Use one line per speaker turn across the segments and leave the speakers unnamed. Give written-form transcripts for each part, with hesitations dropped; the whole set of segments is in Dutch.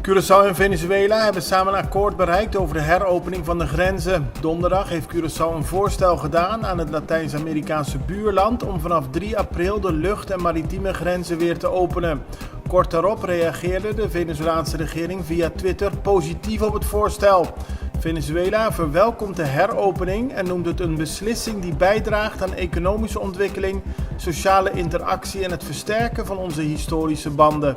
Curaçao en Venezuela hebben samen een akkoord bereikt over de heropening van de grenzen. Donderdag heeft Curaçao een voorstel gedaan aan het Latijns-Amerikaanse buurland om vanaf 3 april de lucht- en maritieme grenzen weer te openen. Kort daarop reageerde de Venezolaanse regering via Twitter positief op het voorstel. Venezuela verwelkomt de heropening en noemt het een beslissing die bijdraagt aan economische ontwikkeling, sociale interactie en het versterken van onze historische banden.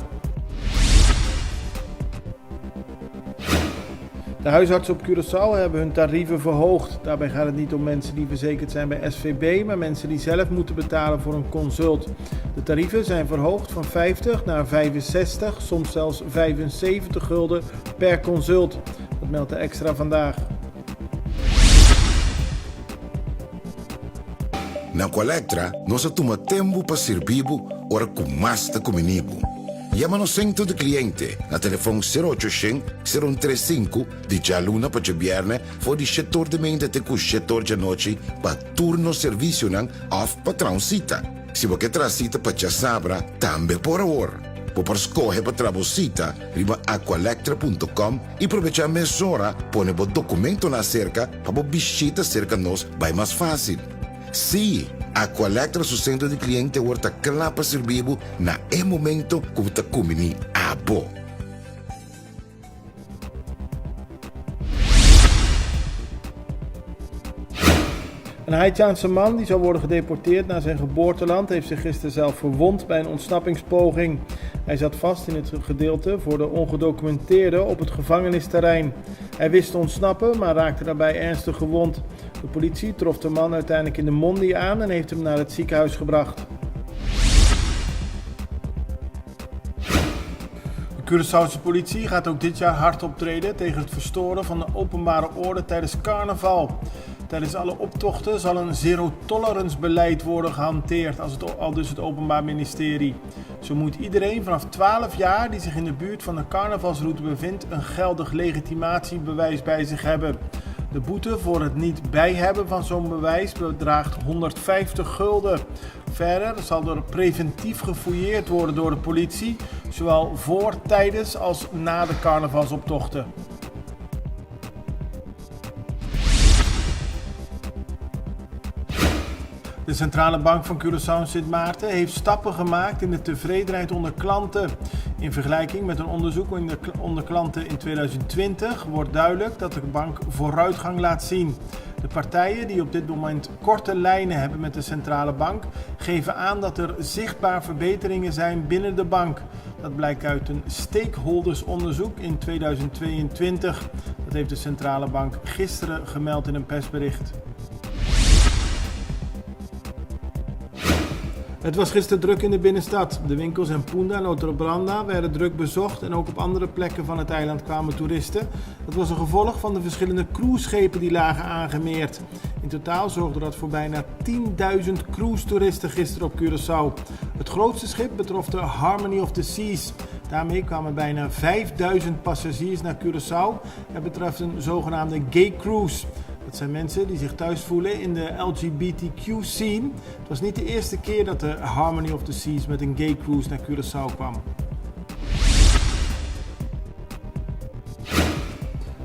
De huisartsen op Curaçao hebben hun tarieven verhoogd. Daarbij gaat het niet om mensen die verzekerd zijn bij SVB, maar mensen die zelf moeten betalen voor een consult. De tarieven zijn verhoogd van 50 naar 65, soms zelfs 75 gulden per consult. Dat meldt de Extra vandaag.
Na Colectra, nós toma tempo para servir ora com mais de comunibo. Llama no centro de cliente na telefone 0800-035 de Jaluna para Viernes voor die setor de mente te com setor de noite para turno serviço nan of patrão cita. Se você transita para Sabra, também por hora. Por escolher para trabalhar, riba aqualectra.com e aproveitar meia hora, põe o documento na cerca para visita cerca nós vai mais fácil. Sim, Aqualectra, seu centro de cliente, está claro para servir na momento que você come a bo.
Een Haitiaanse man die zou worden gedeporteerd naar zijn geboorteland heeft zich gisteren zelf verwond bij een ontsnappingspoging. Hij zat vast in het gedeelte voor de ongedocumenteerden op het gevangenisterrein. Hij wist te ontsnappen, maar raakte daarbij ernstig gewond. De politie trof de man uiteindelijk in de Mondi aan en heeft hem naar het ziekenhuis gebracht. De Curaçaose politie gaat ook dit jaar hard optreden tegen het verstoren van de openbare orde tijdens carnaval. Tijdens alle optochten zal een zero-tolerance beleid worden gehanteerd, aldus het Openbaar Ministerie. Zo moet iedereen vanaf 12 jaar die zich in de buurt van de carnavalsroute bevindt een geldig legitimatiebewijs bij zich hebben. De boete voor het niet bijhebben van zo'n bewijs bedraagt 150 gulden. Verder zal er preventief gefouilleerd worden door de politie, zowel voor, tijdens als na de carnavalsoptochten. De Centrale Bank van Curaçao en Sint Maarten heeft stappen gemaakt in de tevredenheid onder klanten. In vergelijking met een onderzoek onder klanten in 2020 wordt duidelijk dat de bank vooruitgang laat zien. De partijen die op dit moment korte lijnen hebben met de Centrale Bank geven aan dat er zichtbaar verbeteringen zijn binnen de bank. Dat blijkt uit een stakeholdersonderzoek in 2022. Dat heeft de Centrale Bank gisteren gemeld in een persbericht. Het was gisteren druk in de binnenstad. De winkels en Punta en Otrobranda werden druk bezocht en ook op andere plekken van het eiland kwamen toeristen. Dat was een gevolg van de verschillende cruiseschepen die lagen aangemeerd. In totaal zorgde dat voor bijna 10.000 cruise-toeristen gisteren op Curaçao. Het grootste schip betrof de Harmony of the Seas. Daarmee kwamen bijna 5.000 passagiers naar Curaçao. Het betreft een zogenaamde gay cruise. Dat zijn mensen die zich thuis voelen in de LGBTQ scene. Het was niet de eerste keer dat de Harmony of the Seas met een gay cruise naar Curaçao kwam.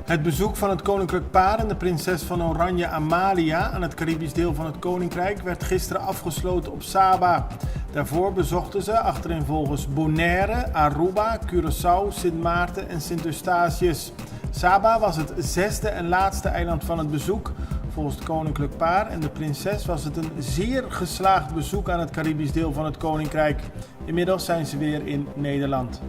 Het bezoek van het koninklijk paar en de prinses van Oranje Amalia aan het Caribisch deel van het koninkrijk werd gisteren afgesloten op Saba. Daarvoor bezochten ze achtereenvolgens Bonaire, Aruba, Curaçao, Sint Maarten en Sint Eustatius. Saba was het 6e en laatste eiland van het bezoek. Volgens het koninklijk paar en de prinses was het een zeer geslaagd bezoek aan het Caribisch deel van het koninkrijk. Inmiddels zijn ze weer in Nederland.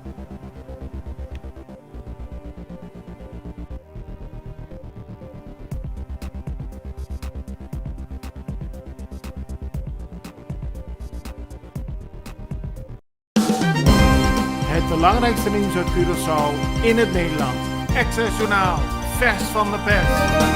Het belangrijkste nieuws uit Curaçao in het Nederland. Extra Journaal, vers van de pers.